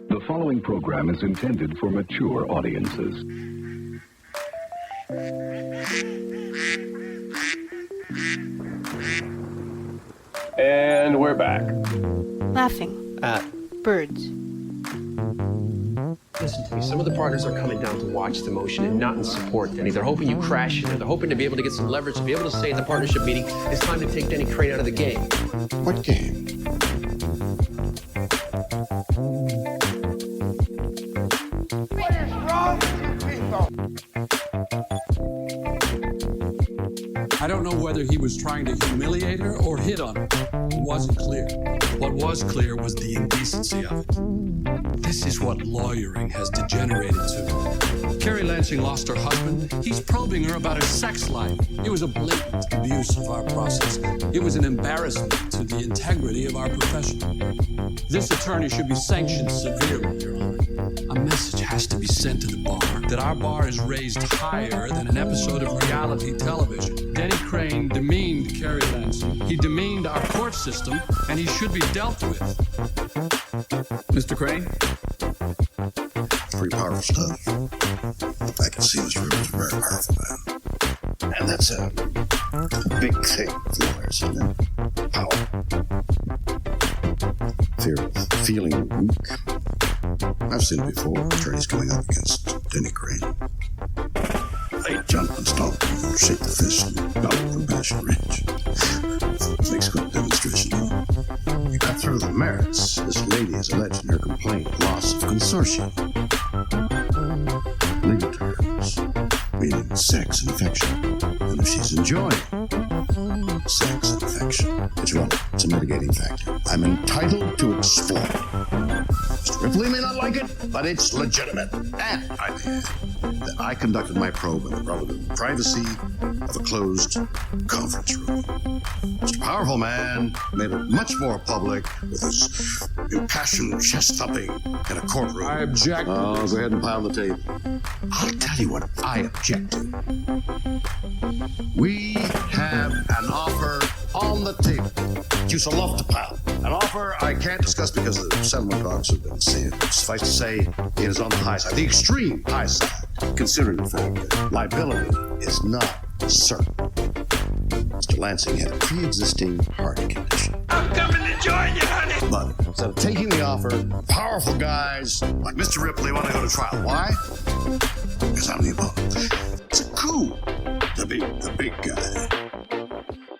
The following program is intended for mature audiences. And we're back. Laughing at birds. Listen to me. Some of the partners are coming down to watch the motion and not in support, Denny. They're hoping you crash in there. They're hoping to be able to get some leverage, to be able to say at the partnership meeting, it's time to take Denny Crane out of the game. What game? What is wrong with you people? I don't know whether he was trying to humiliate her or hit on her. It wasn't clear. What was clear was the indecency of it. This is what lawyering has degenerated to. Carrie Lansing lost her husband. He's probing her about her sex life. It was a blatant abuse of our process. It was an embarrassment to the integrity of our profession. This attorney should be sanctioned severely, Your Honor. A message has to be sent to the bar that our bar is raised higher than an episode of reality television. Denny Crane demeaned Carrie Lansing. He demeaned our court system, and he should be dealt with. Mr. Crane? Pretty powerful stuff. I can see this room is very powerful, man. And that's a big thing with lawyers, isn't it? Power. Fear of feeling weak. I've seen it before, attorneys going up against Denny Crane. They jump and stomp and shake the fist and belt from passion rich. Makes good demonstration. You got through the merits. This lady has alleged in her complaint loss of consortium. Legal terms, meaning sex and affection. And if she's enjoying sex and affection, it's relevant. It's a mitigating factor. I'm entitled to explore. Mr. Ripley may not like it, but it's legitimate. And I may add that I conducted my probe in the relative privacy of a closed conference room. Mr. Powerful Man made it much more public with his impassioned chest-thumping in a courtroom. I object. Oh, go ahead and pound the table. I'll tell you what I object to. We have an offer on the table. You shall love to pound. An offer I can't discuss because the settlement talks have been seen. Suffice to say, it is on the high side, the extreme high side, considering the fact that liability is not certain. Mr. Lansing had a pre-existing heart condition. I'm coming to join you, honey. But instead of taking the offer, powerful guys like Mr. Ripley want to go to trial. Why? Because I'm the opponent. It's a coup to be the big guy.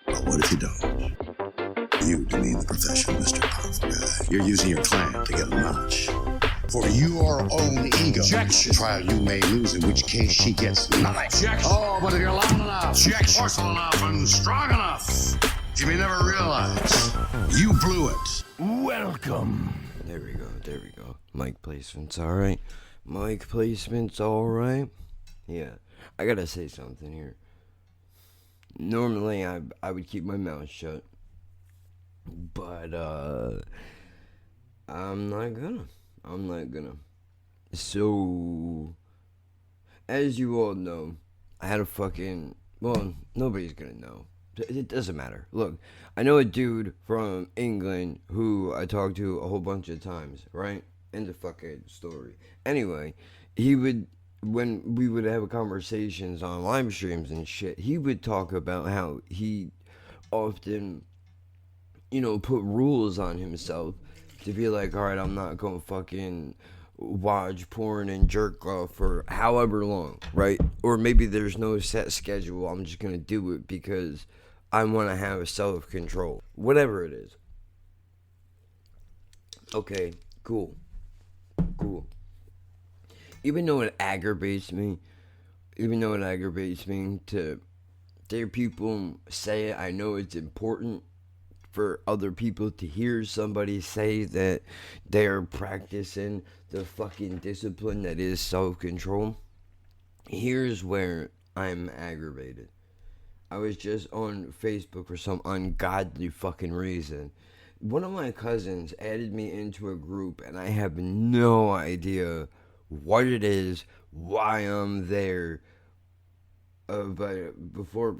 But what if you don't? You demean the profession, Mr. Powerful Guy. You're using your clan to get a notch. For your own ego. Objection. Trial you may lose, in which case she gets nothing. Objection. Oh, but if you're loud enough, Objection. forceful enough, and strong enough, you may never realize you blew it. Welcome. There we go. Mic placement's alright. Mic placement's alright. Yeah, I gotta say something here. Normally, I would keep my mouth shut. But, I'm not gonna. So, as you all know, I had a well, nobody's gonna know. It doesn't matter. Look, I know a dude from England who I talked to a whole bunch of times, right? End of fucking story. Anyway, when we would have conversations on live streams and shit, he would talk about how he often, put rules on himself to be like, alright, I'm not gonna fucking watch porn and jerk off for however long, right? Or maybe there's no set schedule, I'm just gonna do it because I want to have self-control. Whatever it is. Okay, cool. Even though it aggravates me to hear people say it, I know it's important for other people to hear somebody say that they're practicing the fucking discipline that is self-control. Here's where I'm aggravated. I was just on Facebook for some ungodly fucking reason. One of my cousins added me into a group and I have no idea what it is, why I'm there. But before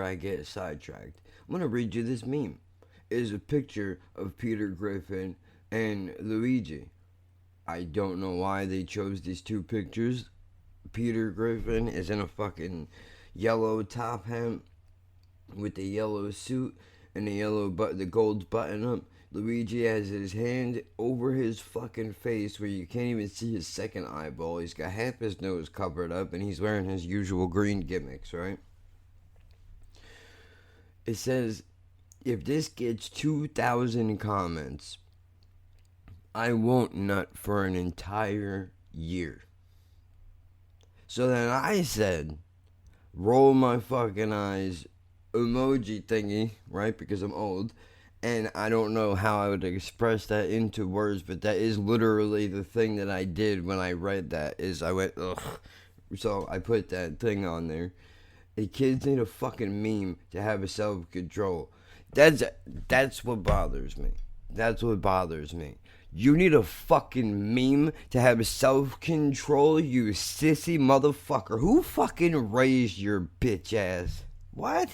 I get sidetracked, I'm gonna read you this meme. is a picture of Peter Griffin and Luigi. I don't know why they chose these two pictures. Peter Griffin is in a fucking yellow top hat with the yellow suit and the gold button up. Luigi has his hand over his fucking face where you can't even see his second eyeball. He's got half his nose covered up and he's wearing his usual green gimmicks, right? It says, if this gets 2,000 comments, I won't nut for an entire year. So then I said, roll my fucking eyes emoji thingy, right? Because I'm old. And I don't know how I would express that into words, but that is literally the thing that I did when I read that, is I went, ugh. So I put that thing on there. The kids need a fucking meme to have a self-control. That's what bothers me. That's what bothers me. You need a fucking meme to have self-control, you sissy motherfucker. Who fucking raised your bitch ass? What?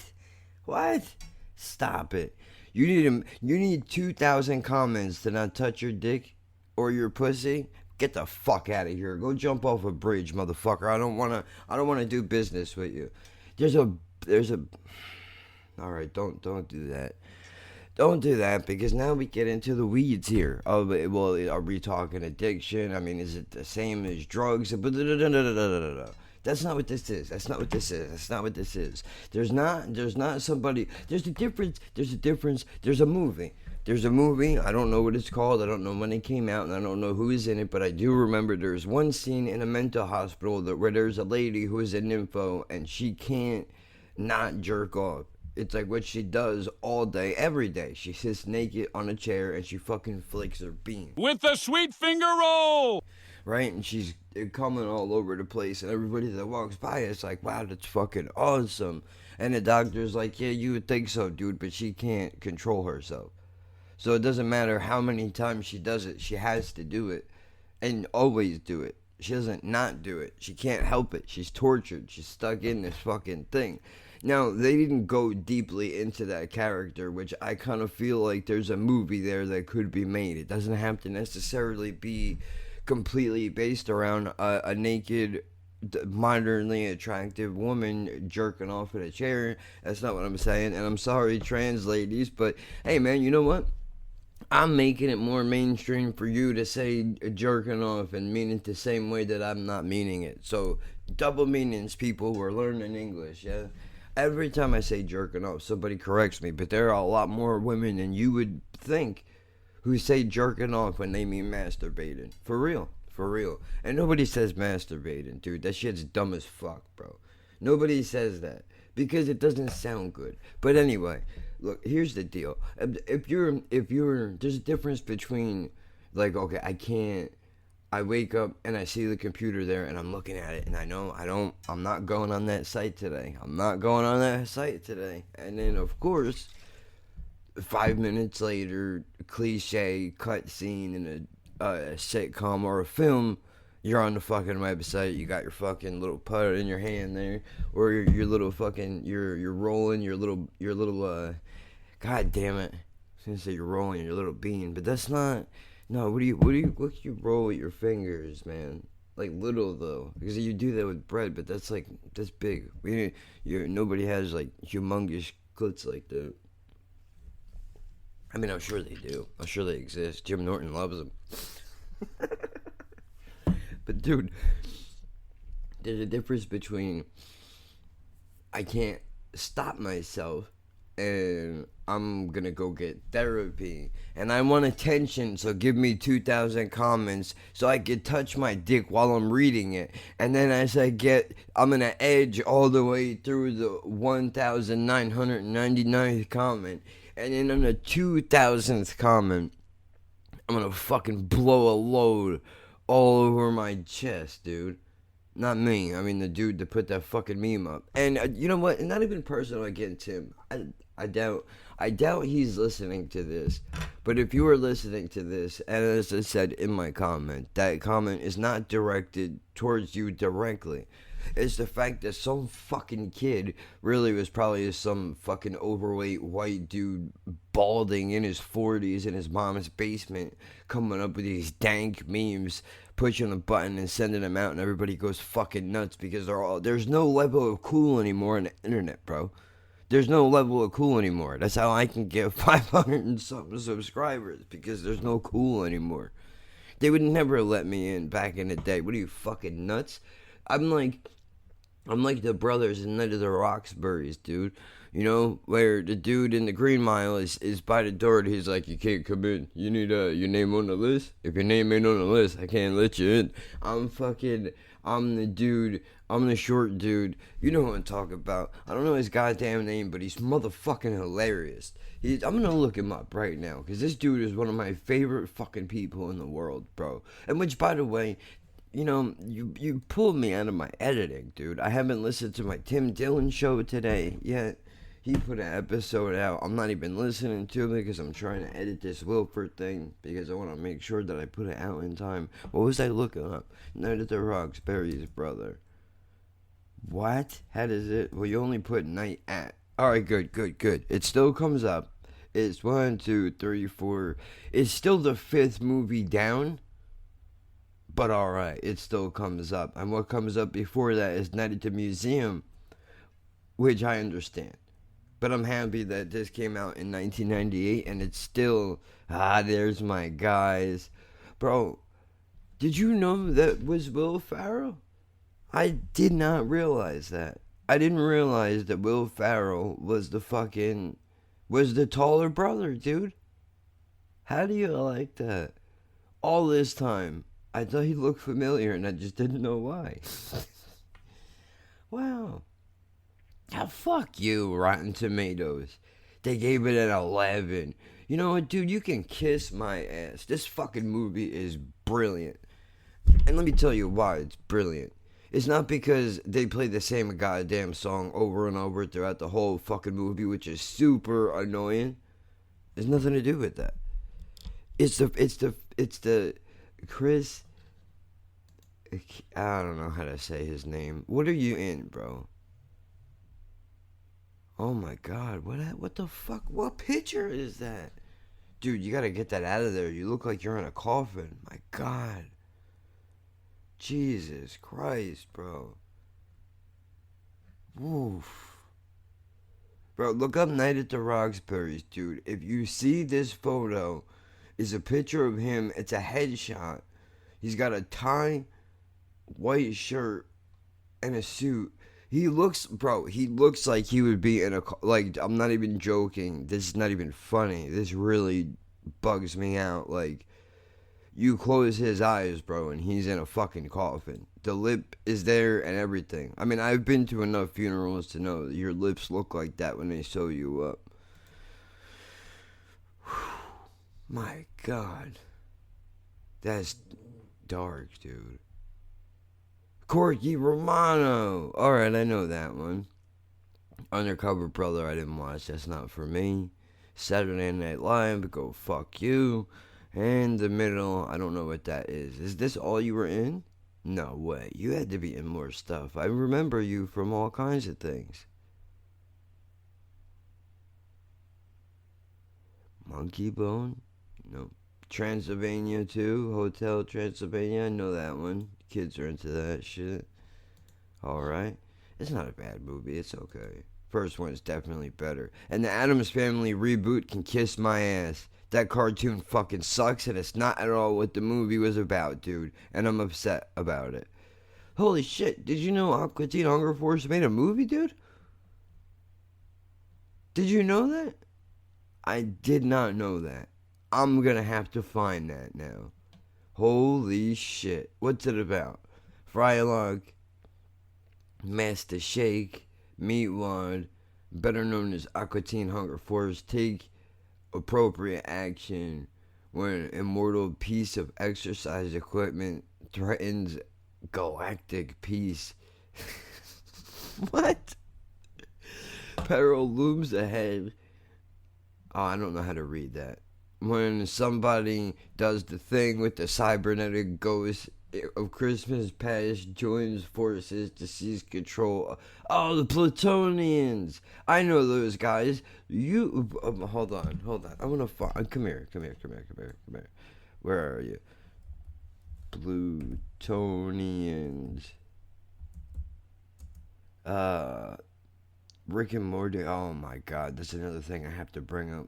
Stop it. You need 2,000 comments to not touch your dick or your pussy. Get the fuck out of here. Go jump off a bridge, motherfucker. I don't wanna do business with you. There's a all right, don't do that. Don't do that, because now we get into the weeds here. Well, are we talking addiction? I mean, is it the same as drugs? That's not what this is. That's not what this is. There's a difference. There's a movie. I don't know what it's called. I don't know when it came out, and I don't know who is in it, but I do remember there's one scene in a mental hospital where there's a lady who is a nympho, and she can't not jerk off. It's like what she does all day, every day. She sits naked on a chair and she fucking flicks her bean. With the sweet finger roll! Right? And she's coming all over the place. And everybody that walks by, it's like, wow, that's fucking awesome. And the doctor's like, yeah, you would think so, dude, but she can't control herself. So it doesn't matter how many times she does it. She has to do it. And always do it. She doesn't not do it. She can't help it. She's tortured. She's stuck in this fucking thing. Now, they didn't go deeply into that character, which I kind of feel like there's a movie there that could be made. It doesn't have to necessarily be completely based around a naked, modernly attractive woman jerking off in a chair. That's not what I'm saying, and I'm sorry, trans ladies, but hey, man, you know what? I'm making it more mainstream for you to say jerking off and mean it the same way that I'm not meaning it. So, double meanings, people who are learning English, yeah? Every time I say jerking off, somebody corrects me, but there are a lot more women than you would think who say jerking off when they mean masturbating. For real. And nobody says masturbating, dude. That shit's dumb as fuck, bro. Nobody says that because it doesn't sound good. But anyway, look, here's the deal. If you're, there's a difference between, like, okay, I wake up and I see the computer there and I'm looking at it and I know I'm not going on that site today. And then, of course, 5 minutes later, cliche cutscene in a sitcom or a film, you're on the fucking website, you got your fucking little putter in your hand there, or your little fucking, you're rolling your little, god damn it, I was gonna say you're rolling your little bean, but that's not. No, what do you roll with your fingers, man? Like little though, because you do that with bread, but that's big. Nobody has like humongous glutes like that. I mean, I'm sure they do. I'm sure they exist. Jim Norton loves them. But dude, there's a difference between I can't stop myself and I'm gonna go get therapy, and I want attention, so give me 2,000 comments so I can touch my dick while I'm reading it, and then as I'm gonna edge all the way through the 1,999th comment, and then on the 2,000th comment, I'm gonna fucking blow a load all over my chest, dude. Not me, I mean the dude that put that fucking meme up. And you know what, not even personal against him. I doubt he's listening to this. But if you are listening to this, and as I said in my comment, that comment is not directed towards you directly. It's the fact that some fucking kid really was probably some fucking overweight white dude balding in his 40s in his mom's basement, coming up with these dank memes, pushing a button and sending them out, and everybody goes fucking nuts because there's no level of cool anymore on the internet, bro. There's no level of cool anymore. That's how I can get 500 and something subscribers, because there's no cool anymore. They would never let me in back in the day. What are you, fucking nuts? I'm like the brothers in Night of the Roxbury's, dude. You know, where the dude in the Green Mile is by the door and he's like, you can't come in. You need your name on the list? If your name ain't on the list, I can't let you in. I'm the dude. I'm the short dude. You know what I'm talking about. I don't know his goddamn name, but he's motherfucking hilarious. I'm gonna look him up right now, because this dude is one of my favorite fucking people in the world, bro. And which, by the way, you know, you pulled me out of my editing, dude. I haven't listened to my Tim Dillon show today yet. He put an episode out. I'm not even listening to it because I'm trying to edit this Wilford thing, because I want to make sure that I put it out in time. What was I looking up? Night of the Roxbury's brother. What? How does it? Well, you only put night at. Alright, good. It still comes up. It's 1, 2, 3, 4. It's still the 5th movie down. But alright, it still comes up. And what comes up before that is Night at the Museum, which I understand. But I'm happy that this came out in 1998 and it's still, there's my guys. Bro, did you know that was Will Ferrell? I did not realize that. I didn't realize that Will Ferrell was the taller brother, dude. How do you like that? All this time, I thought he looked familiar and I just didn't know why. Wow. Oh, fuck you, Rotten Tomatoes. They gave it an 11. You know what, dude? You can kiss my ass. This fucking movie is brilliant. And let me tell you why it's brilliant. It's not because they play the same goddamn song over and over throughout the whole fucking movie, which is super annoying. There's nothing to do with that. It's the Chris. I don't know how to say his name. What are you in, bro? Oh my god, what the fuck? What picture is that? Dude, you gotta get that out of there. You look like you're in a coffin. My god. Jesus Christ, bro. Woof. Bro, look up Night at the Roxbury's, dude. If you see this photo, it's a picture of him. It's a headshot. He's got a tie, white shirt, and a suit. He looks like he would be in like, I'm not even joking. This is not even funny. This really bugs me out. Like, you close his eyes, bro, and he's in a fucking coffin. The lip is there and everything. I mean, I've been to enough funerals to know that your lips look like that when they sew you up. My god. That's dark, dude. Corky Romano. Alright, I know that one. Undercover Brother, I didn't watch. That's not for me. Saturday Night Live, go fuck you. And The Middle, I don't know what that is. Is this all you were in? No way. You had to be in more stuff. I remember you from all kinds of things. Monkey Bone? No. Transylvania 2, Hotel Transylvania, I know that one. Kids are into that shit. Alright. It's not a bad movie, it's okay. First one's definitely better. And the Addams Family reboot can kiss my ass. That cartoon fucking sucks and it's not at all what the movie was about, dude. And I'm upset about it. Holy shit, did you know Aqua Teen Hunger Force made a movie, dude? Did you know that? I did not know that. I'm gonna have to find that now. Holy shit. What's it about? Frylock, Master Shake, Meatwad, better known as Aqua Teen Hunger Force, take appropriate action when an immortal piece of exercise equipment threatens galactic peace. What? Peril looms ahead. Oh, I don't know how to read that. When somebody does the thing with the cybernetic ghost of Christmas past joins forces to seize control. Oh, the Plutonians! I know those guys. You hold on. I wanna find. Come here. Where are you? Plutonians. Rick and Morty. Oh my God, that's another thing I have to bring up.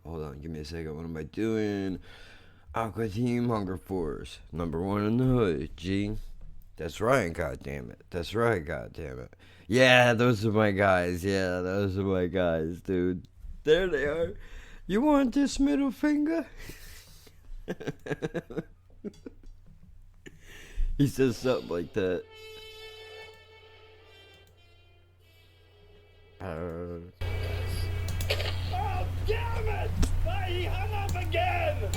Hold on, give me a second. What am I doing? Aqua Team Hunger Force, #1 in the hood. G. That's right, goddammit. Yeah, those are my guys. Dude. There they are. You want this middle finger? He says something like that. Oh, damn it! He hung up again!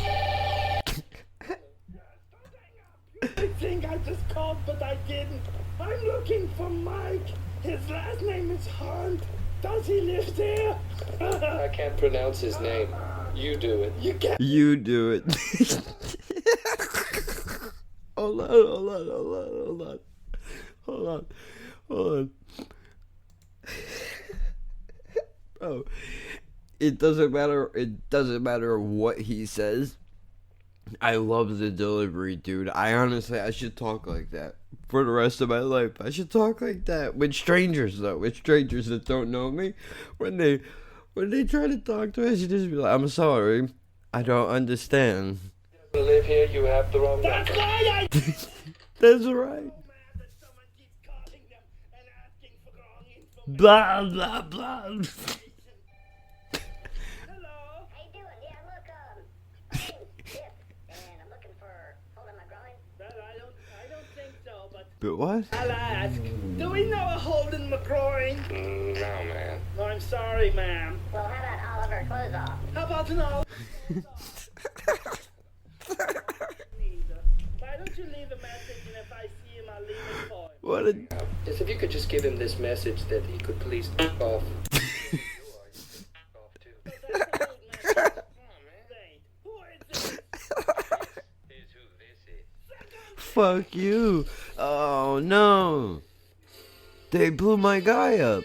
I think I just called, but I didn't. I'm looking for Mike. His last name is Hunt. Does he live there? I can't pronounce his name. You do it. You do it. Hold on. Bro, it doesn't matter what he says. I love the delivery, dude. I should talk like that for the rest of my life. I should talk like that with strangers, though. With strangers that don't know me. When they try to talk to me, I should just be like, I'm sorry, I don't understand. To live here, you have the wrong number. That's right! That's right. Blah, blah, blah. Hello? How you doing? Yeah, look, and I'm looking for holding my groin. Well, I don't think so, But what? I'll ask. Do we know a Holden McGroin? No, man. Oh, I'm sorry, ma'am. Well, how about Oliver Closeoff? How about an Oliver? Why don't you leave a message, and if I see him, I'll leave it for him. What a... Yes, if you could just give him this message that he could please fuck off. Fuck you. Oh, no. They blew my guy up.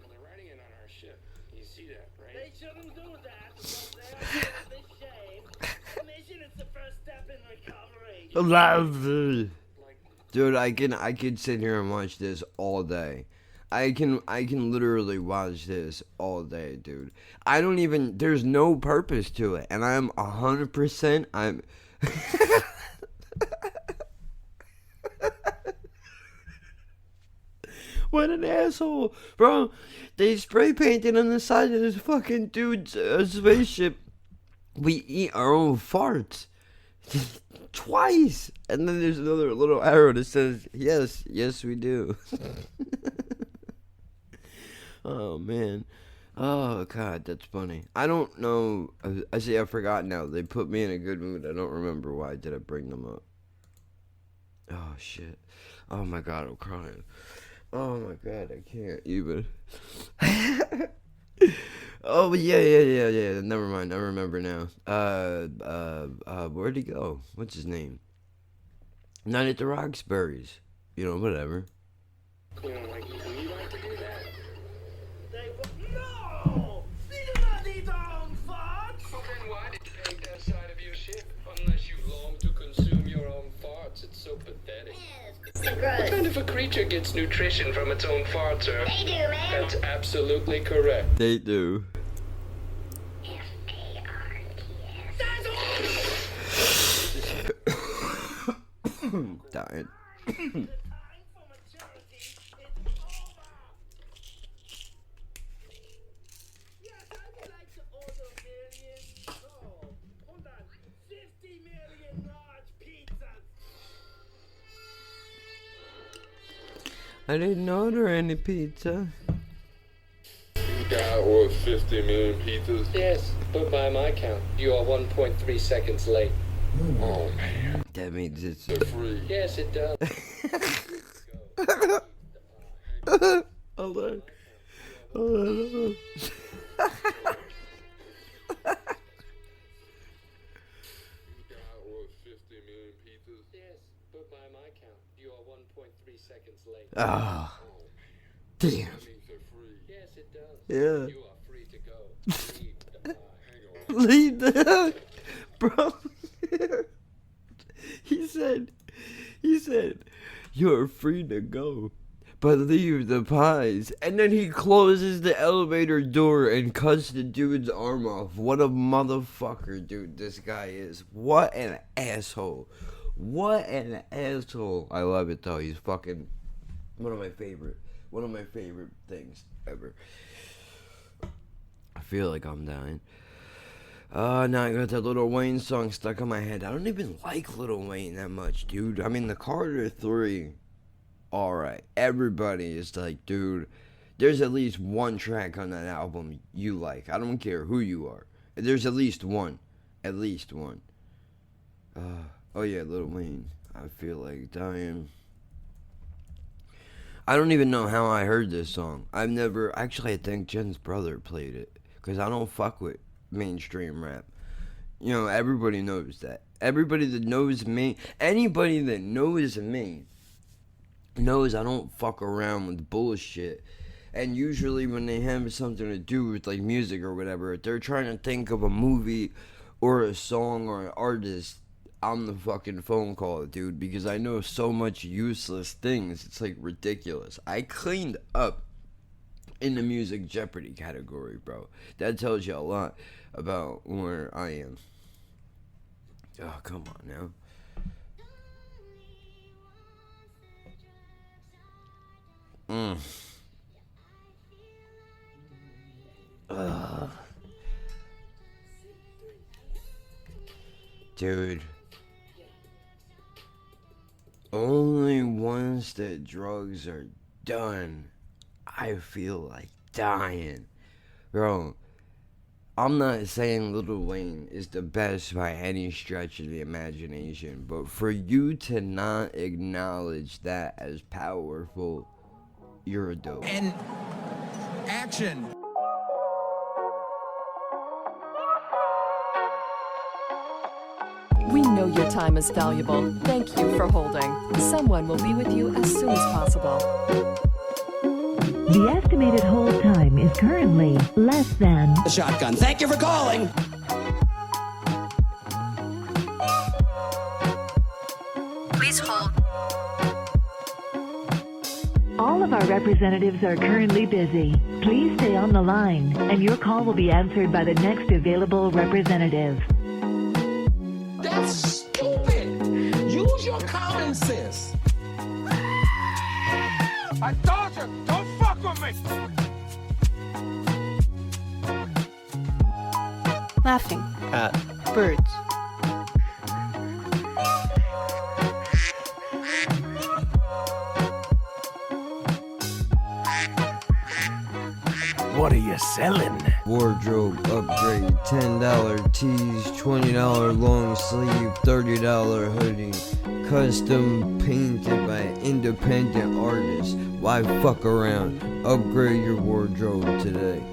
They're writing it on our ship. You see that, right? They shouldn't do that. Because they are this shame. Mission is the first step in recovery. Dude, I can sit here and watch this all day. I can literally watch this all day, dude. There's no purpose to it, and I'm 100%, what an asshole, bro. They spray painted on the side of this fucking dude's spaceship. We eat our own farts. Twice. And then there's another little arrow that says, yes, we do. Oh, man. Oh, God, that's funny. I don't know. I forgot now. They put me in a good mood. I don't remember why did I bring them up. Oh, shit. Oh, my God, I'm crying. Oh, my God, I can't even. Oh, yeah. Never mind. I remember now. Where'd he go? What's his name? Night at the Roxbury's. Whatever. You know, like, we like to do that. No! They do not eat their own farts! Well, then why did you paint that side of your ship? Unless you long to consume your own farts. It's so pathetic. So gross. What kind of a creature gets nutrition from its own farts, sir? They do, man. That's absolutely correct. They do. Dying. I didn't order any pizza. You got what, 50 million pizzas? Yes, but by my count, you are 1.3 seconds late. Oh, man. That means it's free. Yes, it does. Hold on. Yes, but by my count, you are 1.3 seconds late. Ah, damn. Yes, it does. Yeah. You are free to go. Leave Leave the the bro. he said, you're free to go, but leave the pies. And then he closes the elevator door and cuts the dude's arm off. What a motherfucker, dude, this guy is. What an asshole. What an asshole. I love it though. He's fucking one of my favorite things ever. I feel like I'm dying. Now I got that Lil Wayne song stuck in my head. I don't even like Lil Wayne that much, dude. I mean, the Carter 3, alright. Everybody is like, dude, there's at least one track on that album you like. I don't care who you are. There's at least one. At least one. Oh yeah, Lil Wayne. I feel like dying. I don't even know how I heard this song. Actually, I think Jen's brother played it. Because I don't fuck with mainstream rap. You know, everybody knows that. Everybody that knows me, anybody that knows me, knows I don't fuck around with bullshit. And usually when they have something to do with like music or whatever, if they're trying to think of a movie or a song or an artist, I'm the fucking phone call, dude, because I know so much useless things. It's like ridiculous. I cleaned up in the Music Jeopardy category, bro. That tells you a lot about where I am. Oh, come on now. Dude. Only once the drugs are done, I feel like dying. Bro, I'm not saying Lil Wayne is the best by any stretch of the imagination, but for you to not acknowledge that as powerful, you're a dope. And action. We know your time is valuable. Thank you for holding. Someone will be with you as soon as possible. The estimated hold time is currently less than... The shotgun. Thank you for calling. Please hold. All of our representatives are currently busy. Please stay on the line, and your call will be answered by the next available representative. That's stupid. Use your common sense. I told you, don't fuck with me! Laughing at birds. What are you selling? Wardrobe upgrade, $10 tees, $20 long sleeve, $30 hoodie. Custom painted by independent artists. Why fuck around? Upgrade your wardrobe today.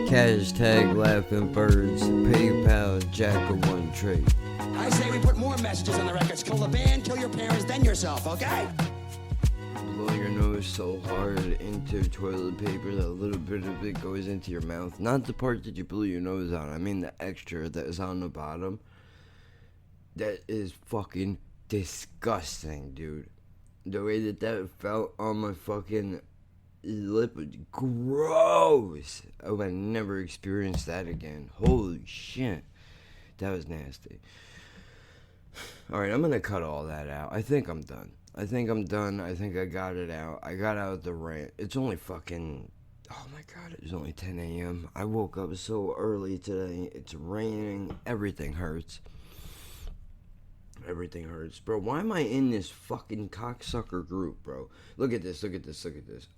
Hashtag laughing birds. PayPal Jack of one trade. I say we put more messages on the records. Kill the band, kill your parents, then yourself, okay? Blow your nose so hard into toilet paper that a little bit of it goes into your mouth. Not the part that you blew your nose on. I mean the extra that is on the bottom. That is fucking disgusting, dude. The way that felt on my fucking lip was gross. I would never experience that again. Holy shit. That was nasty. Alright, I'm gonna cut all that out. I think I'm done. I think I got it out. I got out the rant. It's only fucking... Oh my god, it's only 10 a.m. I woke up so early today. It's raining. Everything hurts. Everything hurts. Bro, why am I in this fucking cocksucker group, bro? Look at this.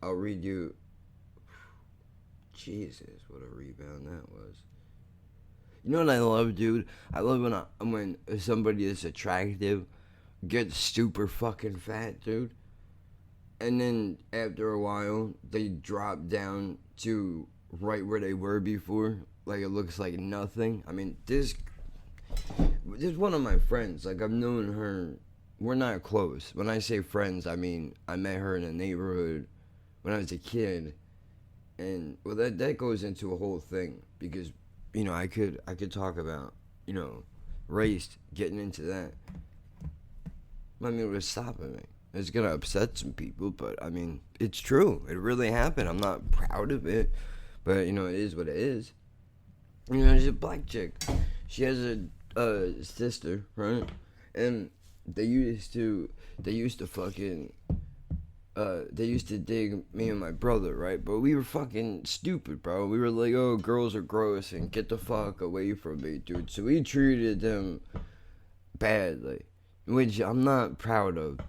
I'll read you... Jesus, what a rebound that was. You know what I love, dude? I love when somebody is attractive gets super fucking fat, dude. and then after a while, they drop down to right where they were before. Like, it looks like nothing. I mean, this is one of my friends. Like, I've known her. We're not close. When I say friends, I mean I met her in a neighborhood when I was a kid. And, well, that goes into a whole thing. Because, you know, I could talk about, you know, race, getting into that. I mean, it was stopping me. It's gonna upset some people, but I mean, it's true. It really happened. I'm not proud of it, but you know, it is what it is. You know, she's a black chick. She has a sister, right? And they used to fucking they used to dig me and my brother, right? But we were fucking stupid, bro. We were like, oh, girls are gross and get the fuck away from me, dude. So we treated them badly, which I'm not proud of.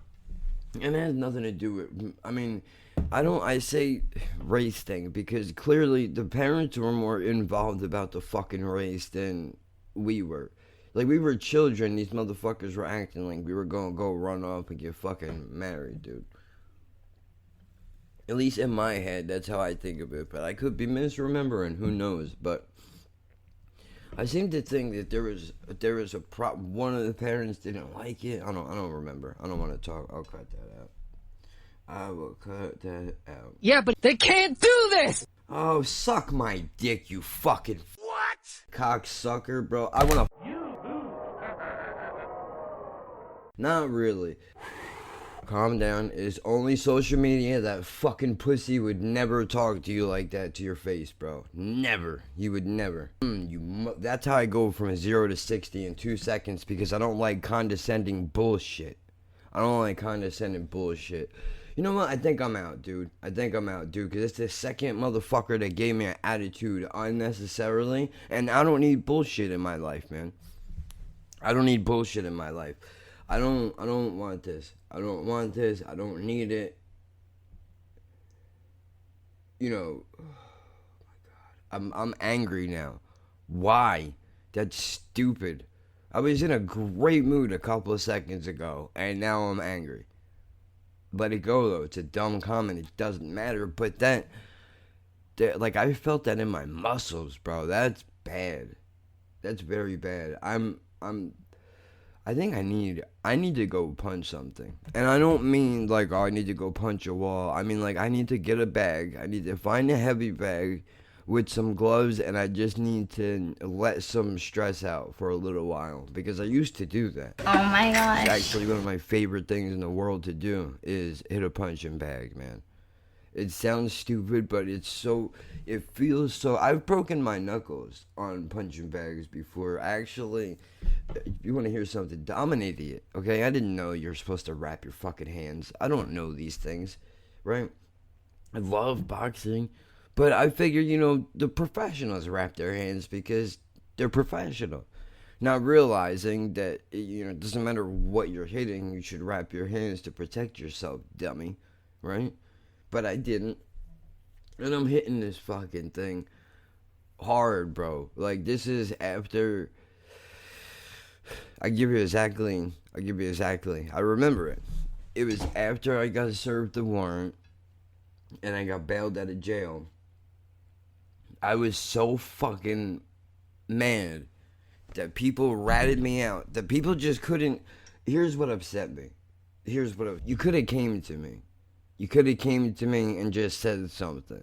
And it has nothing to do with, I mean, I say race thing because clearly the parents were more involved about the fucking race than we were. Like, we were children, these motherfuckers were acting like we were gonna go run off and get fucking married, dude. At least in my head, that's how I think of it, but I could be misremembering, who knows, but I seem to think that there was a one of the parents didn't like it. I don't remember. I don't want to talk. I'll cut that out. I will cut that out. Yeah, but they can't do this! Oh, suck my dick, you fucking what? Cocksucker, bro. I wanna. Not really. Calm down. It's only social media. That fucking pussy would never talk to you like that to your face, bro. Never. You would never. That's how I go from 0 to 60 in 2 seconds, because I don't like condescending bullshit. I don't like condescending bullshit. You know what? I think I'm out, dude. Because it's the second motherfucker that gave me an attitude unnecessarily, and I don't need bullshit in my life, man. I don't need bullshit in my life. I don't want this. I don't want this. I don't need it. You know, oh my God. I'm angry now. Why? That's stupid. I was in a great mood a couple of seconds ago, and now I'm angry. Let it go, though. It's a dumb comment. It doesn't matter. But that like, I felt that in my muscles, bro. That's bad. That's very bad. I think I need to go punch something. And I don't mean like, oh, I need to go punch a wall. I mean, like, I need to get a bag. I need to find a heavy bag with some gloves, and I just need to let some stress out for a little while, because I used to do that. Oh my gosh. Actually, one of my favorite things in the world to do is hit a punching bag, man. It sounds stupid, but it feels so. I've broken my knuckles on punching bags before. Actually, you want to hear something? I'm an idiot, okay? I didn't know you're supposed to wrap your fucking hands. I don't know these things, right? I love boxing, but I figure, you know, the professionals wrap their hands because they're professional. Not realizing that, you know, it doesn't matter what you're hitting, you should wrap your hands to protect yourself, dummy, right? But I didn't. And I'm hitting this fucking thing hard, bro. Like, this is after. I'll give you exactly. I remember it. It was after I got served the warrant and I got bailed out of jail. I was so fucking mad that people ratted me out. That people just couldn't. Here's what upset me. You could have came to me. You could have came to me and just said something.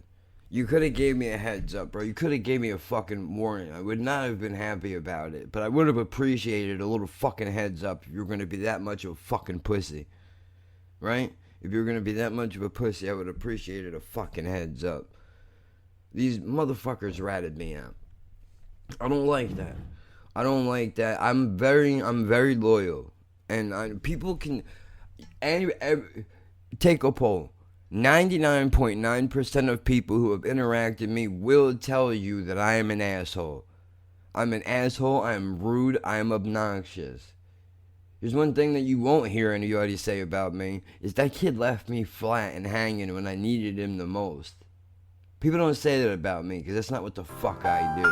You could have gave me a heads up, bro. You could have gave me a fucking warning. I would not have been happy about it, but I would have appreciated a little fucking heads up if you were going to be that much of a fucking pussy. Right? If you were going to be that much of a pussy, I would have appreciated a fucking heads up. These motherfuckers ratted me out. I don't like that. I'm very loyal. And people can... Take a poll. 99.9% of people who have interacted with me will tell you that I am an asshole. I'm an asshole, I am rude, I am obnoxious. There's one thing that you won't hear anybody say about me, is that kid left me flat and hanging when I needed him the most. People don't say that about me, because that's not what the fuck I do.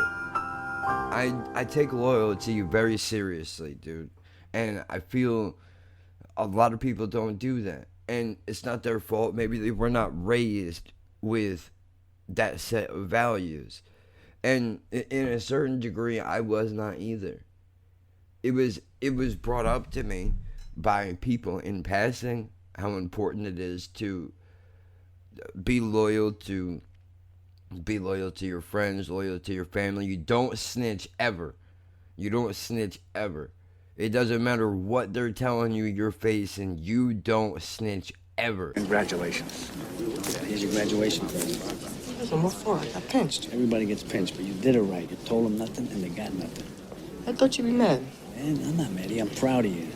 I take loyalty very seriously, dude. And I feel a lot of people don't do that. And it's not their fault. Maybe they were not raised with that set of values. And in a certain degree, I was not either. It was brought up to me by people in passing how important it is to be loyal to your friends, loyal to your family. You don't snitch ever. You don't snitch ever. It doesn't matter what they're telling you you're facing. You don't snitch ever. Congratulations. Here's your graduation present. Listen, what for? I got pinched. Everybody gets pinched, but you did it right. You told them nothing, and they got nothing. I thought you'd be mad. Man, I'm not mad. I'm proud of you.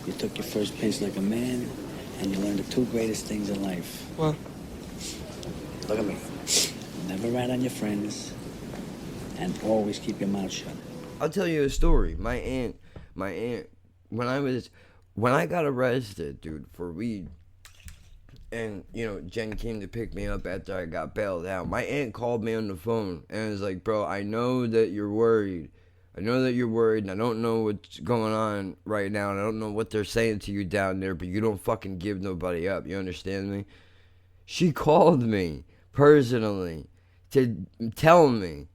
You took your first pinch like a man, and you learned the two greatest things in life. What? Look at me. Never rat on your friends, and always keep your mouth shut. I'll tell you a story. My aunt, when I got arrested, dude, for weed, and, you know, Jen came to pick me up after I got bailed out, my aunt called me on the phone and was like, bro, I know that you're worried. I know that you're worried, and I don't know what's going on right now, and I don't know what they're saying to you down there, but you don't fucking give nobody up. You understand me? She called me personally to tell me,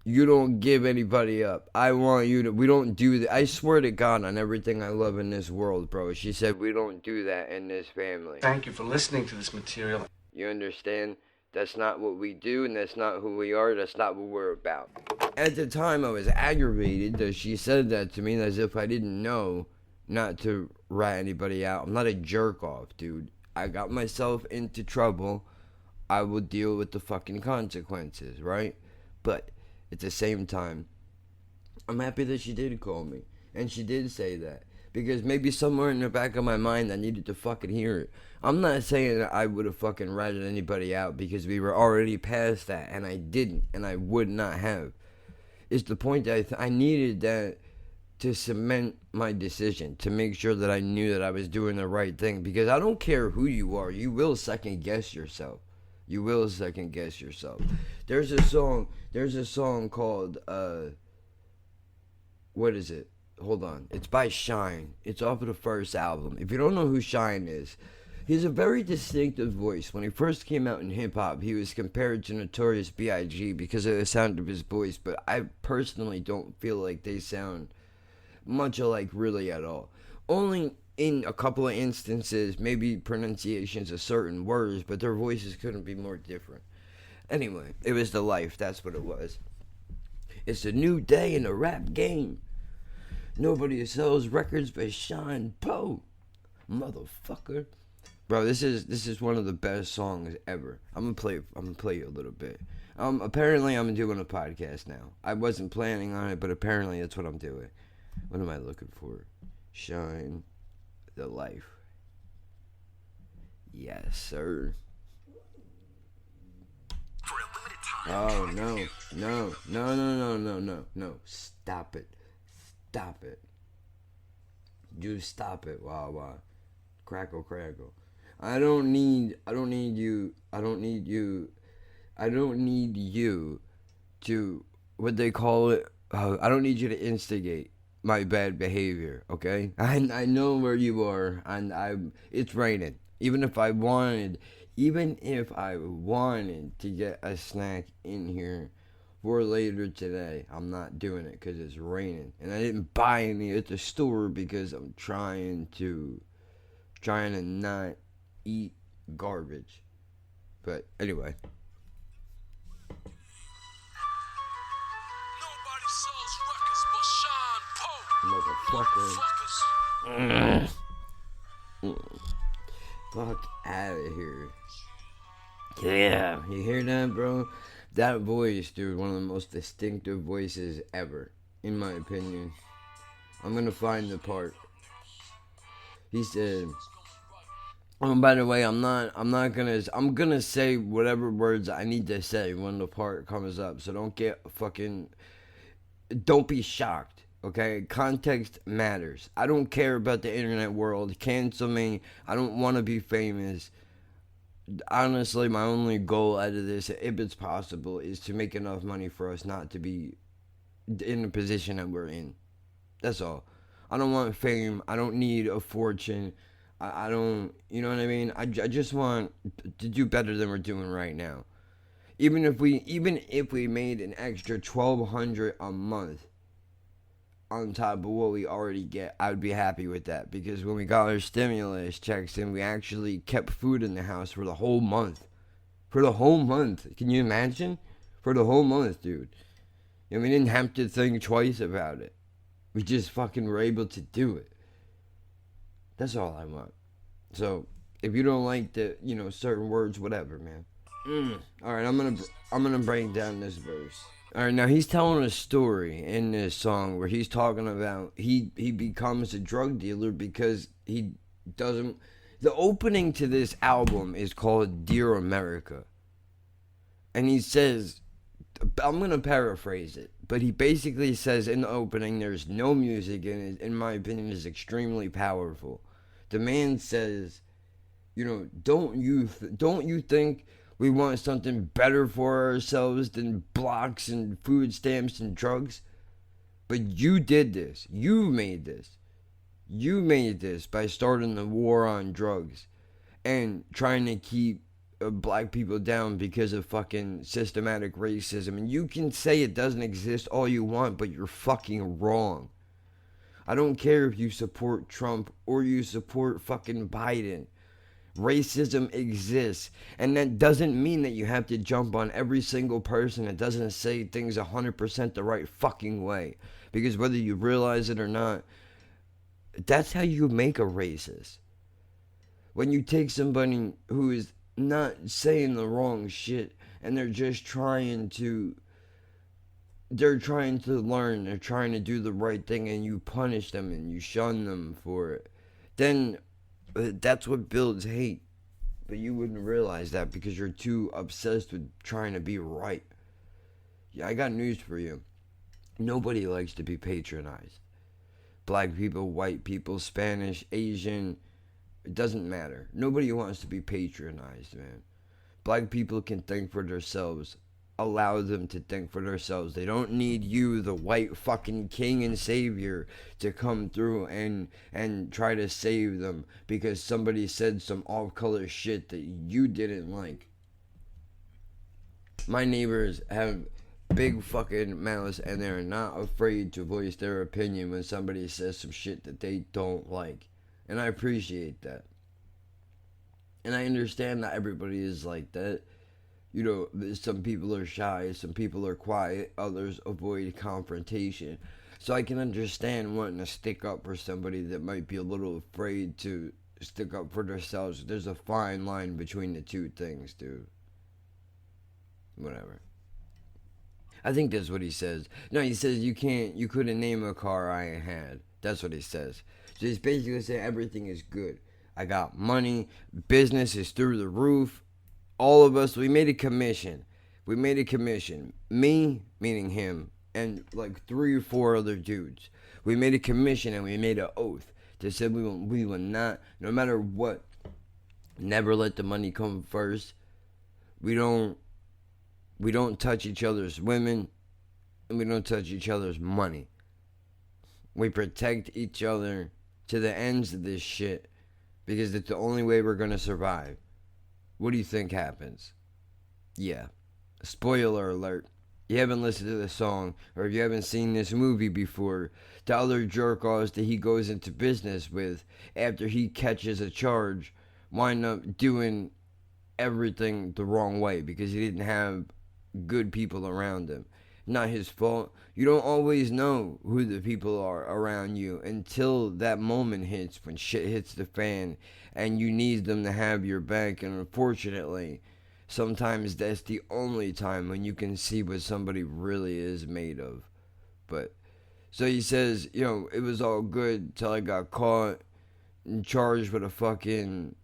you don't give anybody up. I want you to, we don't do that. I swear to God on everything I love in this world, bro. She said, we don't do that in this family. Thank you for listening to this material. You understand? That's not what we do, and that's not who we are. That's not what we're about. At the time, I was aggravated that she said that to me as if I didn't know not to rat anybody out. I'm not a jerk-off, dude. I got myself into trouble. I will deal with the fucking consequences, right? But at the same time, I'm happy that she did call me. And she did say that. Because maybe somewhere in the back of my mind, I needed to fucking hear it. I'm not saying that I would have fucking ratted anybody out because we were already past that. And I didn't. And I would not have. It's the point that I needed that to cement my decision. To make sure that I knew that I was doing the right thing. Because I don't care who you are. You will second guess yourself. You will second guess yourself. There's a song called, what is it? Hold on. It's by Shine. It's off of the first album. If you don't know who Shine is, he's a very distinctive voice. When he first came out in hip-hop, he was compared to Notorious B.I.G. because of the sound of his voice, but I personally don't feel like they sound much alike really at all. Only in a couple of instances, maybe pronunciations of certain words, but their voices couldn't be more different. Anyway, it was the life. That's what it was. It's a new day in the rap game. Nobody sells records but Sean Poe, motherfucker. Bro, this is one of the best songs ever. I'm gonna play you a little bit. Apparently I'm doing a podcast now. I wasn't planning on it, but apparently that's what I'm doing. What am I looking for? Shine the life. Yes, sir. Oh, no. Stop it. You stop it. Wow. Crackle. I don't need you to, what they call it, I don't need you to instigate my bad behavior, okay? I know where you are, and it's raining. Even if I wanted to get a snack in here for later today, I'm not doing it because it's raining. And I didn't buy any at the store because I'm trying to not eat garbage. But anyway. Nobody sells records but Sean Poe. Motherfucker. Fuck out of here. Yeah, you hear that, bro? That voice, dude, one of the most distinctive voices ever, in my opinion. I'm gonna find the part. He said, oh, by the way, I'm gonna say whatever words I need to say when the part comes up, so don't be shocked, okay? Context matters. I don't care about the internet world. Cancel me. I don't want to be famous. Honestly, my only goal out of this, if it's possible, is to make enough money for us not to be in the position that we're in. That's all. I don't want fame. I don't need a fortune. I don't, you know what I mean? I just want to do better than we're doing right now. Even if we made an extra $1,200 a month on top of what we already get, I would be happy with that. Because when we got our stimulus checks in, we actually kept food in the house for the whole month. For the whole month. Can you imagine? For the whole month, dude. And we didn't have to think twice about it. We just fucking were able to do it. That's all I want. So, if you don't like the, certain words, whatever, man. Alright, I'm gonna break down this verse. Alright, now he's telling a story in this song where he's talking about he becomes a drug dealer because he doesn't... The opening to this album is called Dear America. And he says... I'm gonna paraphrase it, but he basically says in the opening there's no music and it, in my opinion, is extremely powerful. The man says, don't you think we want something better for ourselves than blocks and food stamps and drugs? But you did this. You made this. You made this by starting the war on drugs and trying to keep black people down because of fucking systematic racism. And you can say it doesn't exist all you want, but you're fucking wrong. I don't care if you support Trump or you support fucking Biden. Racism exists, and that doesn't mean that you have to jump on every single person that doesn't say things 100% the right fucking way. Because whether you realize it or not, that's how you make a racist. When you take somebody who is not saying the wrong shit and they're just trying to learn, they're trying to do the right thing, and you punish them and you shun them for it, then that's what builds hate. But you wouldn't realize that because you're too obsessed with trying to be right. Yeah, I got news for you. Nobody likes to be patronized. Black people, white people, Spanish, Asian, it doesn't matter. Nobody wants to be patronized, man. Black people can think for themselves. Allow them to think for themselves. They don't need you, the white fucking king and savior, to come through and try to save them because somebody said some off-color shit that you didn't like. My neighbors have big fucking mouths and they're not afraid to voice their opinion when somebody says some shit that they don't like. And I appreciate that. And I understand that everybody is like that. Some people are shy, some people are quiet, others avoid confrontation. So I can understand wanting to stick up for somebody that might be a little afraid to stick up for themselves. There's a fine line between the two things, dude. Whatever. I think that's what he says. No, he says you couldn't name a car I had. That's what he says. So he's basically saying everything is good. I got money, business is through the roof. All of us, we made a commission. Me, meaning him, and like 3 or 4 other dudes. We made a commission and we made an oath that said we will not, no matter what, never let the money come first. We don't touch each other's women, and we don't touch each other's money. We protect each other to the ends of this shit because it's the only way we're gonna survive. What do you think happens? Yeah. Spoiler alert. You haven't listened to the song, or if you haven't seen this movie before, the other jerk-offs that he goes into business with after he catches a charge wind up doing everything the wrong way because he didn't have good people around him. Not his fault. You don't always know who the people are around you until that moment hits, when shit hits the fan and you need them to have your back. And unfortunately, sometimes that's the only time when you can see what somebody really is made of. But so he says, it was all good till I got caught and charged with a fucking,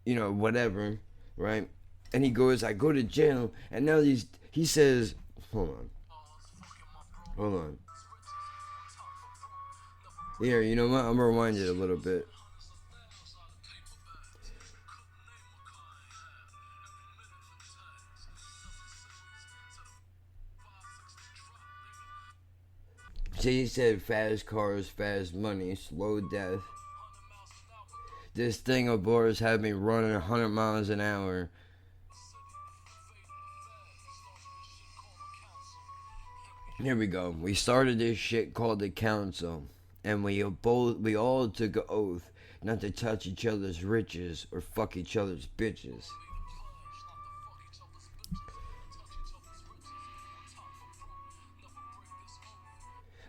whatever, right? And he goes, I go to jail, and now he says, hold on. Here, you know what? I'm gonna rewind it a little bit. So he said, fast cars, fast money, slow death. This thing of ours had me running 100 miles an hour. Here we go. We started this shit called the council, and we all took an oath not to touch each other's riches or fuck each other's bitches.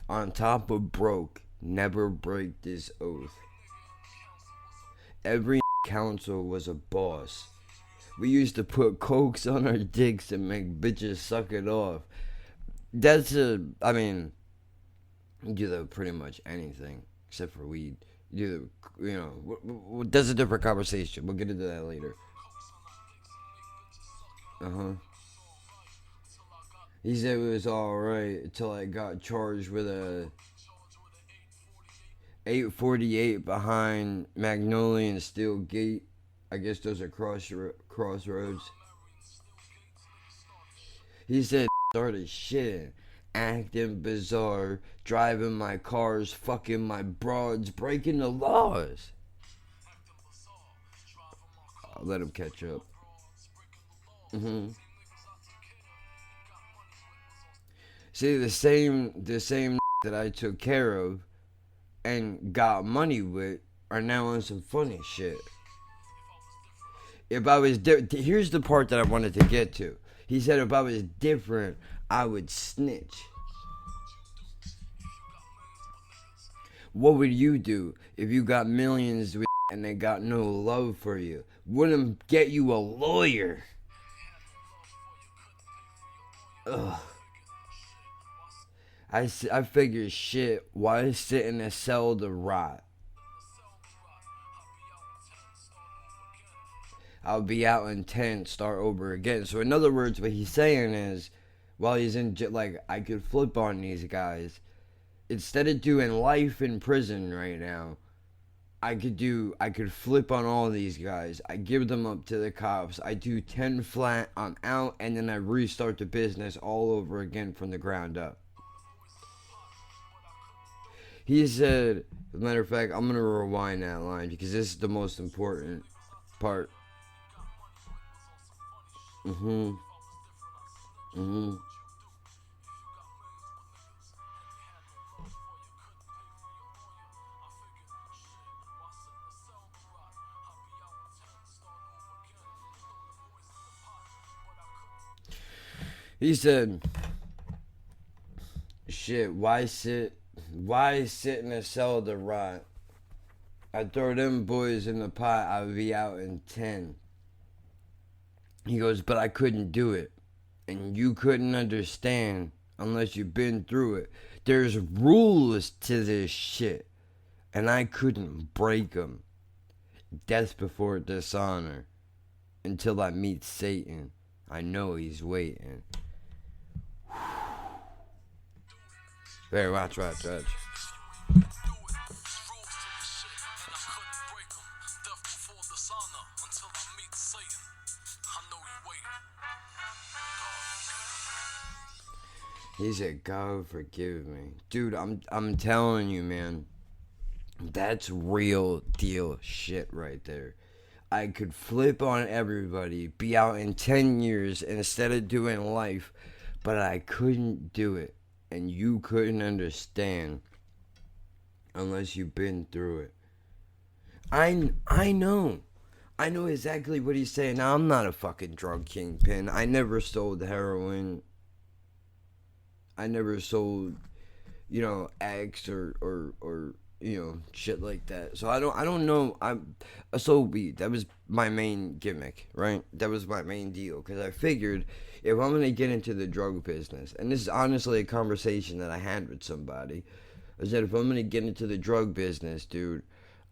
On top of broke, never break this oath. Every council was a boss. We used to put cokes on our dicks and make bitches suck it off. You do that pretty much anything except for weed. That's a different conversation. We'll get into that later. He said it was alright until I got charged with a 848 behind Magnolia and Steel Gate. I guess those are crossroads. He said started shit, acting bizarre, driving my cars, fucking my broads, breaking the laws. I'll let him catch up. See, the same that I took care of and got money with are now on some funny shit. If I was here's the part that I wanted to get to. He said if I was different, I would snitch. What would you do if you got millions and they got no love for you? Wouldn't get you a lawyer. Ugh. I figure shit, why sit in a cell to rot? I'll be out in 10, start over again. So in other words, what he's saying is, while he's in, I could flip on these guys. Instead of doing life in prison right now, I could flip on all these guys. I give them up to the cops. I do 10 flat, I'm out, and then I restart the business all over again from the ground up. He said, as a matter of fact, I'm going to rewind that line because this is the most important part. He said, shit, why sit in a cell to rot? I throw them boys in the pot, I'll be out in 10. He goes, but I couldn't do it. And you couldn't understand unless you've been through it. There's rules to this shit. And I couldn't break them. Death before dishonor. Until I meet Satan. I know he's waiting. Very watch. He said, God forgive me. Dude, I'm telling you, man. That's real deal shit right there. I could flip on everybody, be out in 10 years instead of doing life, but I couldn't do it. And you couldn't understand unless you've been through it. I know. I know exactly what he's saying. Now, I'm not a fucking drug kingpin. I never sold heroin. I never sold, X or shit like that. So I don't know. I sold weed. That was my main gimmick, right? That was my main deal. Because I figured if I'm going to get into the drug business, and this is honestly a conversation that I had with somebody, I said, if I'm going to get into the drug business, dude,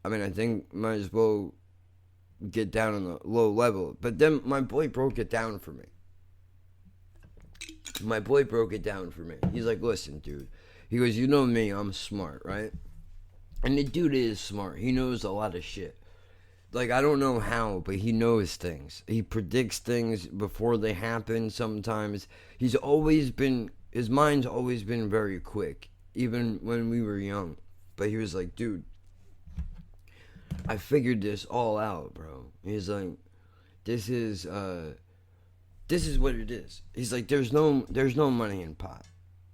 I think might as well get down on the low level. But then my boy broke it down for me. He's like, listen, dude. He goes, you know me, I'm smart, right? And the dude is smart. He knows a lot of shit. Like, I don't know how, but he knows things. He predicts things before they happen sometimes. His mind's always been very quick, even when we were young. But he was like, dude, I figured this all out, bro. He's like, this is what it is. He's like, there's no money in pot.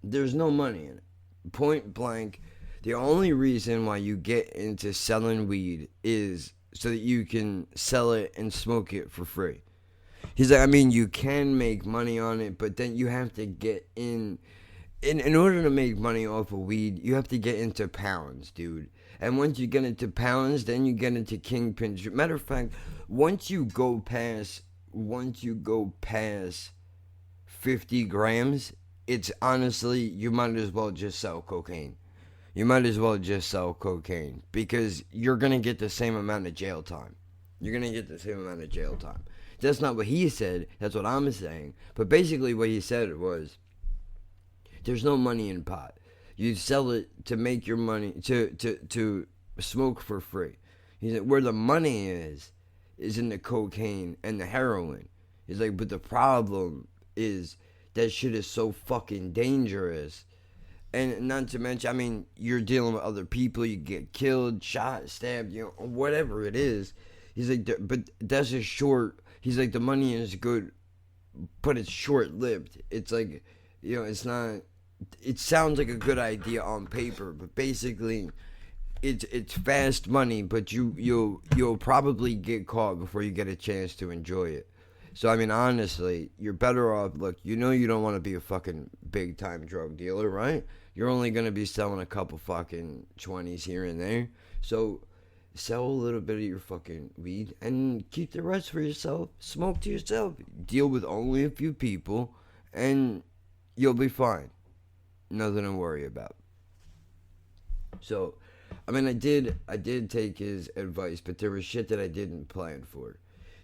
There's no money in it. Point blank. The only reason why you get into selling weed is so that you can sell it and smoke it for free. He's like, I mean, you can make money on it, but then you have to get in order to make money off of weed, you have to get into pounds, dude. And once you get into pounds, then you get into kingpins. Matter of fact, once you go past 50 grams, it's honestly, you might as well just sell cocaine. You might as well just sell cocaine because you're going to get the same amount of jail time. You're going to get the same amount of jail time. That's not what he said. That's what I'm saying. But basically what he said was, there's no money in pot. You sell it to make your money, to smoke for free. He said, where the money is in the cocaine and the heroin. He's like, but the problem is that shit is so fucking dangerous. And not to mention, I mean, you're dealing with other people. You get killed, shot, stabbed, whatever it is. He's like, but that's a short. He's like, the money is good, but it's short-lived. It's like, it's not. It sounds like a good idea on paper, but basically, it's fast money. But you'll probably get caught before you get a chance to enjoy it. So I mean, honestly, you're better off. Look, you don't want to be a fucking big time drug dealer, right? You're only gonna be selling a couple fucking 20s here and there. So sell a little bit of your fucking weed and keep the rest for yourself. Smoke to yourself. Deal with only a few people, and you'll be fine. Nothing to worry about. So, I mean, I did take his advice, but there was shit that I didn't plan for.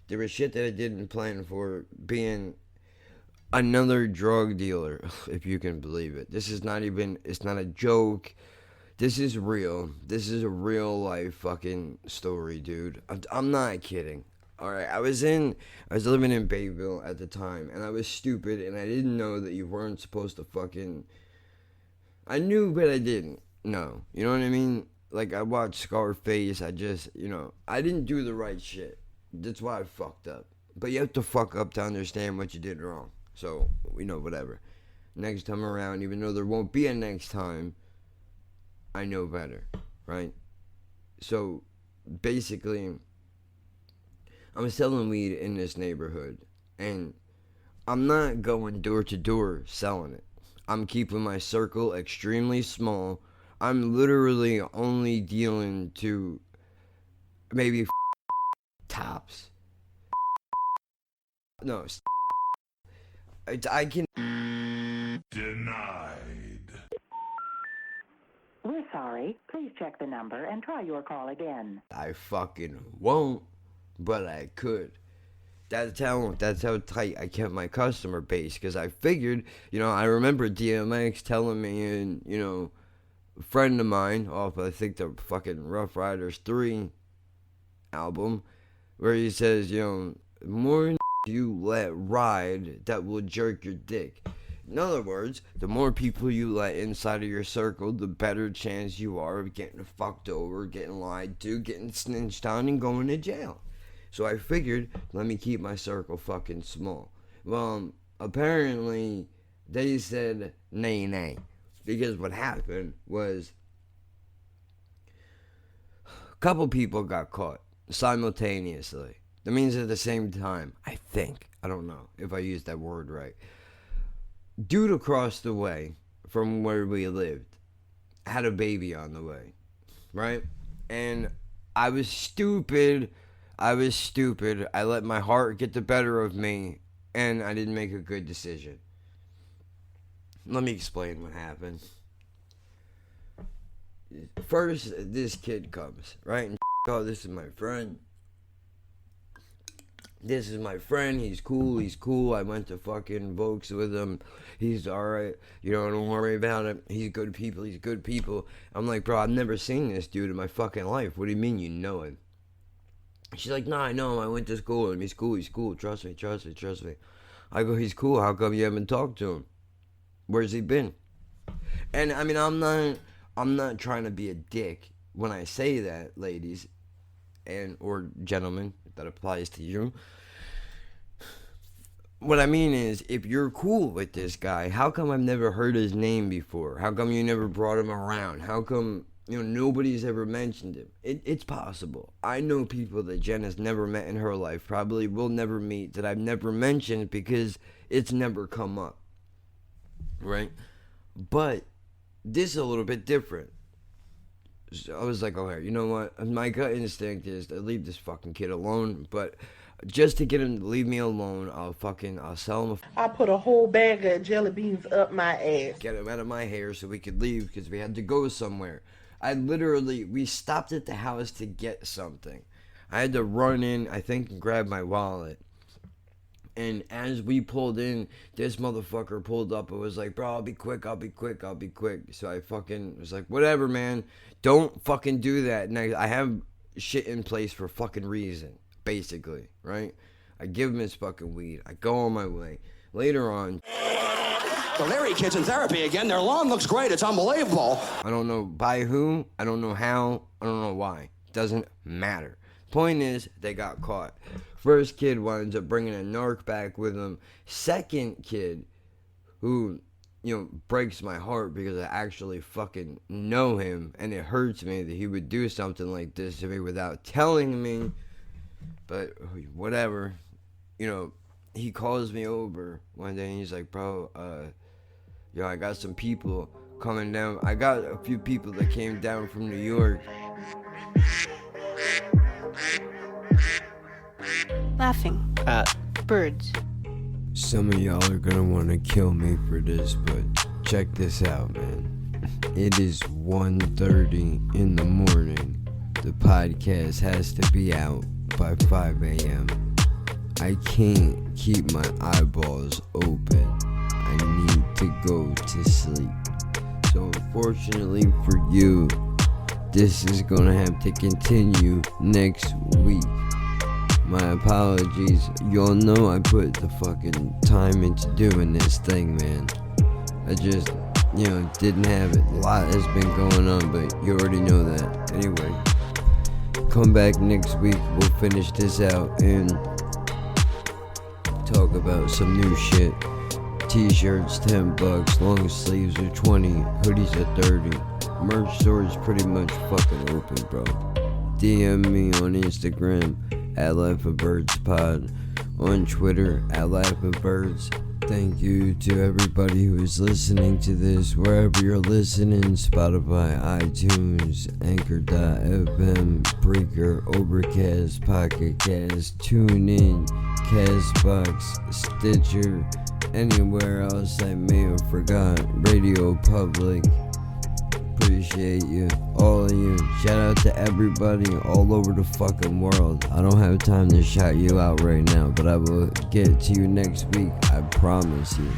There was shit that I didn't plan for, being another drug dealer, if you can believe it. This is not even, it's not a joke. This is real. This is a real life fucking story, dude. I'm not kidding. Alright, I was living in Bayville at the time, and I was stupid, and I didn't know that you weren't supposed to fucking, I knew, but I didn't know. You know what I mean? Like, I watched Scarface, I just, I didn't do the right shit. That's why I fucked up. But you have to fuck up to understand what you did wrong. So, whatever. Next time around, even though there won't be a next time, I know better, right? So, basically, I'm selling weed in this neighborhood, and I'm not going door to door selling it. I'm keeping my circle extremely small. I'm literally only dealing to maybe tops. No, I can. Denied. We're sorry. Please check the number and try your call again. I fucking won't, but I could. That's how tight I kept my customer base, because I figured, I remember DMX telling me, and, a friend of mine off, I think, the fucking Rough Riders 3 album, where he says, more you let ride, that will jerk your dick. In other words, the more people you let inside of your circle, the better chance you are of getting fucked over, getting lied to, getting snitched on, and going to jail. So I figured, let me keep my circle fucking small. Well, apparently, they said nay. Because what happened was, a couple people got caught simultaneously. That means at the same time, I think. I don't know if I used that word right. Dude across the way from where we lived had a baby on the way, right? And I was stupid. I let my heart get the better of me, and I didn't make a good decision. Let me explain what happened. First, this kid comes, right? And oh, this is my friend. He's cool. I went to fucking Vokes with him. He's alright. Don't worry about it. He's good people. I'm like, bro, I've never seen this dude in my fucking life. What do you mean you know him? She's like, nah, I know him. I went to school with him. He's cool. Trust me. I go, he's cool. How come you haven't talked to him? Where's he been? And, I mean, I'm not trying to be a dick when I say that, ladies. and or gentlemen, if that applies to you. What I mean is, if you're cool with this guy, how come I've never heard his name before? How come you never brought him around? How come, nobody's ever mentioned him? It's possible. I know people that Jen has never met in her life, probably will never meet, that I've never mentioned because it's never come up. Right? But this is a little bit different. So I was like, okay, you know what? My gut instinct is to leave this fucking kid alone, but just to get him to leave me alone, I'll sell him I put a whole bag of jelly beans up my ass. Get him out of my hair so we could leave because we had to go somewhere. We stopped at the house to get something. I had to run in, I think, and grab my wallet. And as we pulled in, this motherfucker pulled up and was like, bro, I'll be quick. So I fucking was like, whatever, man. Don't fucking do that. And I have shit in place for fucking reason, basically, right? I give him his fucking weed. I go on my way. Later on, The Larry kid's in therapy again. Their lawn looks great. It's unbelievable. I don't know by who. I don't know how. I don't know why. Doesn't matter. Point is, they got caught. First kid winds up bringing a narc back with him. Second kid, who, breaks my heart because I actually fucking know him. And it hurts me that he would do something like this to me without telling me. But whatever. He calls me over one day and he's like, bro, I got some people coming down. I got a few people that came down from New York. Laughing. At birds. Some of y'all are gonna want to kill me for this, but check this out, man. It is 1:30 in the morning. The podcast has to be out by 5 a.m. I can't keep my eyeballs open. I need to go to sleep. So unfortunately for you, this is gonna have to continue next week. My apologies. Y'all know I put the fucking time into doing this thing, man. I just, didn't have it. A lot has been going on, but you already know that. Anyway, come back next week. We'll finish this out and talk about some new shit. T-shirts, $10. Long sleeves are 20. Hoodies are 30. Merch store is pretty much fucking open, bro. DM me on Instagram at Life of Birds Pod, on Twitter at Life of Birds. Thank you to everybody who is listening to this wherever you're listening: Spotify, iTunes, Anchor.fm, Breaker, Overcast, Pocket Cast, TuneIn, Castbox, Stitcher, anywhere else I may have forgot, Radio Public. Appreciate you, all of you. Shout out to everybody all over the fucking world. I don't have time to shout you out right now, but I will get to you next week. I promise you.